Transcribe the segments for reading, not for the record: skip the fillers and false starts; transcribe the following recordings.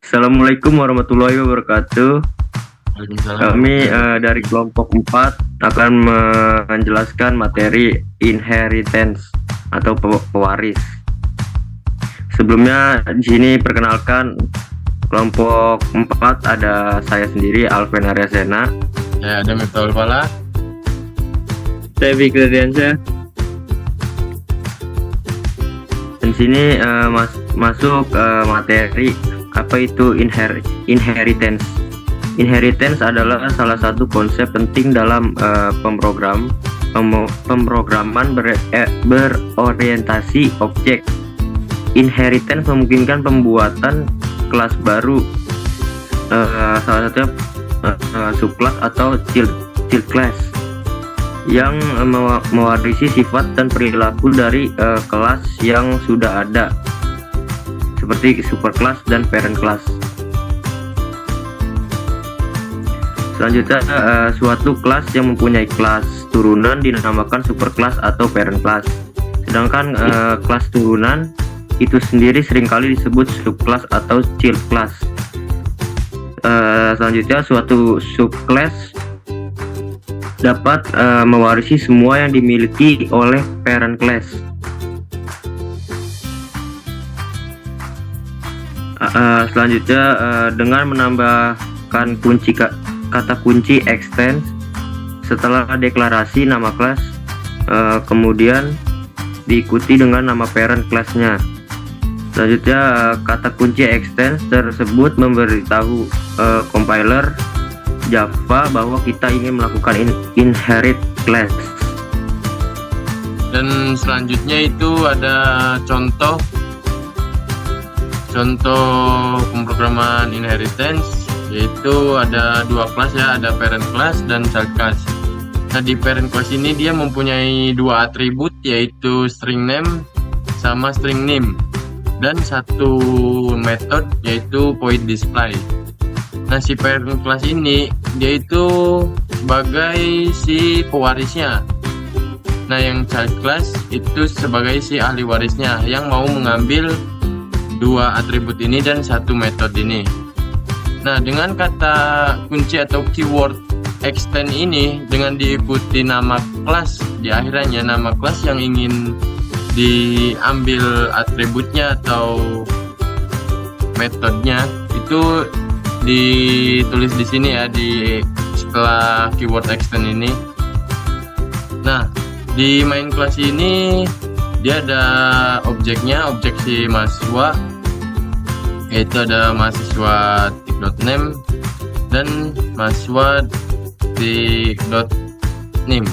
Assalamualaikum warahmatullahi wabarakatuh. Waalaikumsalam. Kami dari kelompok 4 akan menjelaskan materi inheritance atau pewaris. Sebelumnya di sini perkenalkan kelompok 4 ada saya sendiri Alvin Aryasena. Ya, ada Miftahul Fala. Saya Fikri Diansyah. Di sini masuk materi apa itu inheritance. Inheritance adalah salah satu konsep penting dalam pemrograman berorientasi objek. Inheritance memungkinkan pembuatan kelas baru, salah satunya subclass atau child class yang mewarisi sifat dan perilaku dari kelas yang sudah ada, seperti superclass dan parent class. Selanjutnya, suatu kelas yang mempunyai kelas turunan dinamakan superclass atau parent class. Sedangkan kelas turunan itu sendiri seringkali disebut subclass atau child class. Selanjutnya, suatu subclass dapat mewarisi semua yang dimiliki oleh parent class. Selanjutnya, dengan menambahkan kata kunci extend setelah deklarasi nama kelas, kemudian diikuti dengan nama parent classnya. Selanjutnya, kata kunci extend tersebut memberitahu compiler Java bahwa kita ingin melakukan inherit class. Dan selanjutnya itu ada contoh pemrograman inheritance, yaitu ada dua kelas ya, ada parent class dan child class. Nah, di parent class ini dia mempunyai dua atribut, yaitu string name sama string name, dan satu method yaitu void display. Nah, si parent class ini dia itu sebagai si pewarisnya. Nah, yang child class itu sebagai si ahli warisnya yang mau mengambil dua atribut ini dan satu metode ini. Nah, dengan kata kunci atau keyword extend ini, dengan diikuti nama kelas di akhirnya, nama kelas yang ingin diambil atributnya atau metodenya, itu ditulis di sini ya, di setelah keyword extend ini. Nah, di main class ini dia ada objeknya, objek si mahasiswa, yaitu ada mahasiswa tick.name dan mahasiswa tick.name.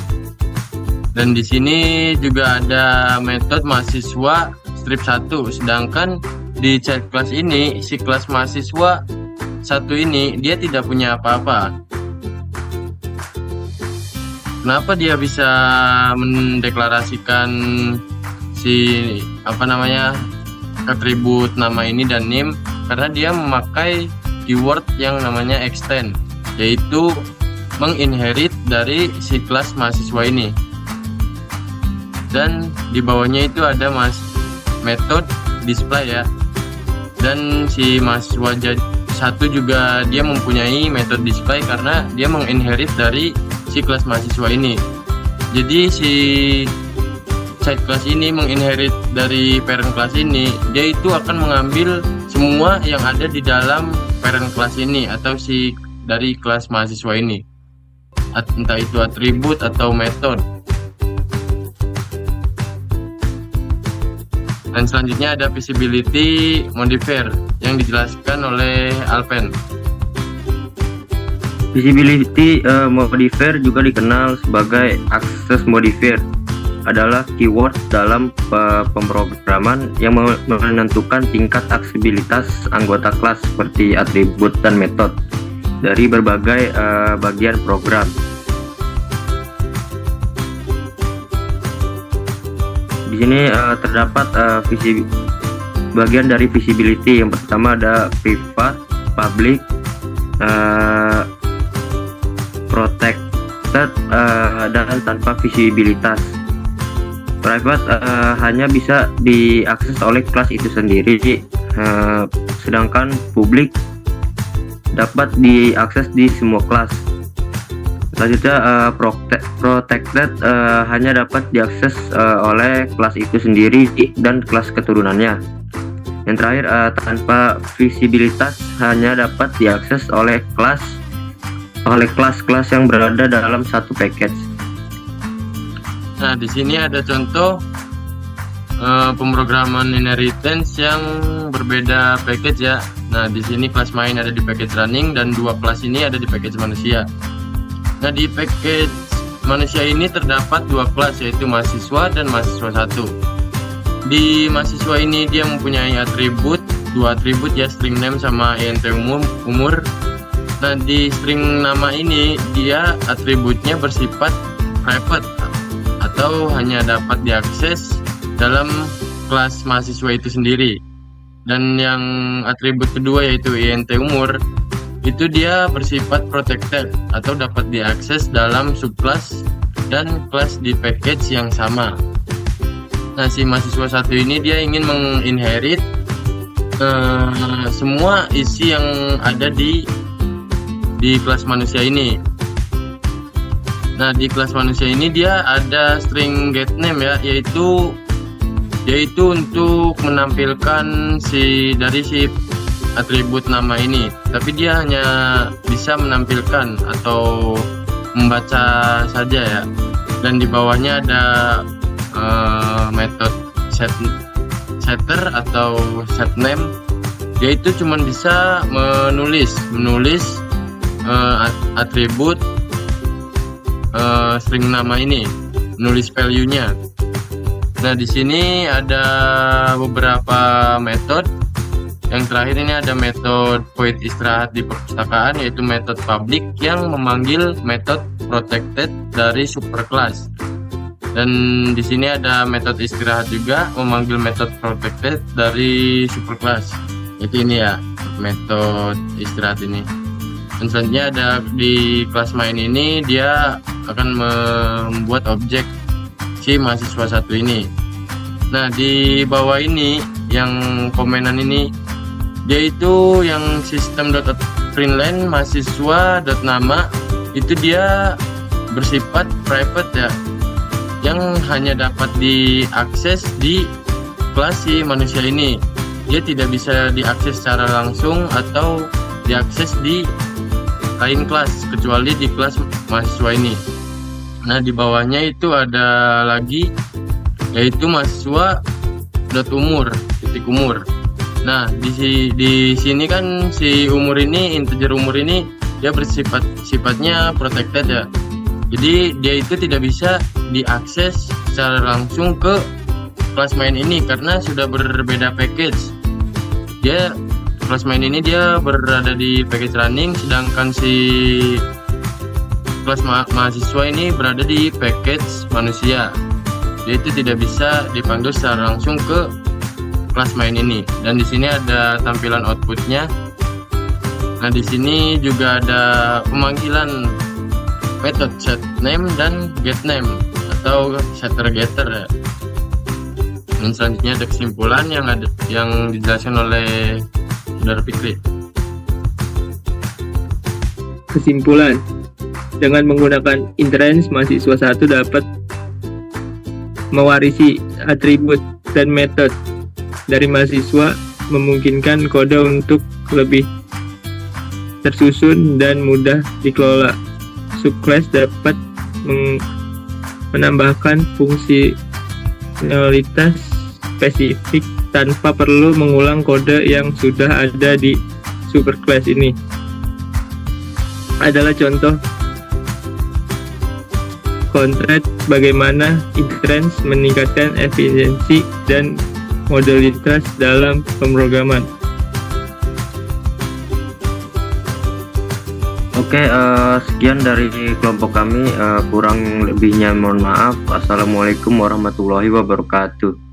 Dan di sini juga ada metode mahasiswa strip 1. Sedangkan di child class ini, si kelas mahasiswa satu ini dia tidak punya apa-apa. Kenapa dia bisa mendeklarasikan si atribut nama ini dan name? Karena dia memakai keyword yang namanya extend, yaitu menginherit dari si kelas mahasiswa ini. Dan di bawahnya itu ada metode display ya. Dan si mahasiswa satu juga dia mempunyai metode display karena dia menginherit dari si kelas mahasiswa ini. Jadi si child class ini menginherit dari parent class ini, dia itu akan mengambil semua yang ada di dalam parent class ini atau si dari kelas mahasiswa ini, entah itu atribut atau metode. Dan selanjutnya ada visibility modifier yang dijelaskan oleh Alpen. Visibility modifier juga dikenal sebagai access modifier, adalah keyword dalam pemrograman yang menentukan tingkat aksesibilitas anggota kelas seperti atribut dan metode dari berbagai bagian program. Di sini terdapat bagian dari visibility. Yang pertama ada private, public, protected, dan tanpa visibilitas. Private hanya bisa diakses oleh kelas itu sendiri, sedangkan publik dapat diakses di semua kelas. Selanjutnya protected hanya dapat diakses oleh kelas itu sendiri dan kelas keturunannya. Yang terakhir, tanpa visibilitas hanya dapat diakses oleh kelas-kelas yang berada dalam satu package. Nah, di sini ada contoh pemrograman inheritance yang berbeda package ya. Nah, di sini kelas main ada di package running dan dua kelas ini ada di package manusia. Nah, di package manusia ini terdapat dua kelas, yaitu mahasiswa dan mahasiswa 1. Di mahasiswa ini dia mempunyai dua atribut ya, string name sama int umur. Nah, di string nama ini dia atributnya bersifat private atau hanya dapat diakses dalam kelas mahasiswa itu sendiri. Dan yang atribut kedua yaitu int umur itu dia bersifat protected atau dapat diakses dalam subclass dan kelas di package yang sama. Nah, si mahasiswa 1 ini dia ingin menginherit semua isi yang ada di kelas manusia ini. Nah, di kelas manusia ini dia ada string getName ya, yaitu untuk menampilkan dari si atribut nama ini, tapi dia hanya bisa menampilkan atau membaca saja ya. Dan di bawahnya ada metode setter atau setName, yaitu cuma bisa menulis atribut string nama ini, menulis value-nya. Nah, di sini ada beberapa metode. Yang terakhir ini ada metode void istirahat di perpustakaan, yaitu metode public yang memanggil metode protected dari superclass. Dan di sini ada metode istirahat juga memanggil metode protected dari superclass. Itu ini ya, metode istirahat ini. Dan selanjutnya ada di kelas main ini dia akan membuat objek si mahasiswa 1 ini. Nah, di bawah ini yang komenan ini dia itu yang system.println mahasiswa.nama itu dia bersifat private ya, yang hanya dapat diakses di kelas si manusia ini. Dia tidak bisa diakses secara langsung atau diakses di lain kelas kecuali di kelas mahasiswa ini. Nah, di bawahnya itu ada lagi yaitu mahasiswa.umur, titik umur. Nah, di sini kan si umur ini, integer umur ini dia sifatnya protected ya. Jadi dia itu tidak bisa diakses secara langsung ke kelas main ini karena sudah berbeda package. Kelas main ini dia berada di package running, sedangkan si kelas mahasiswa ini berada di package manusia. Dia itu tidak bisa dipanggil secara langsung ke kelas main ini. Dan di sini ada tampilan outputnya. Nah, di sini juga ada pemanggilan metode setName dan getName atau setter getter ya. Dan selanjutnya ada kesimpulan yang dijelaskan oleh Saudara Fikri. Kesimpulan, dengan menggunakan inheritance mahasiswa 1 dapat mewarisi atribut dan metode dari mahasiswa, memungkinkan kode untuk lebih tersusun dan mudah dikelola. Subclass dapat menambahkan fungsionalitas spesifik tanpa perlu mengulang kode yang sudah ada di superclass ini. Adalah contoh konkret bagaimana inheritance meningkatkan efisiensi dan modalitas dalam pemrograman. Oke, sekian dari kelompok kami. Kurang lebihnya mohon maaf. Assalamualaikum warahmatullahi wabarakatuh.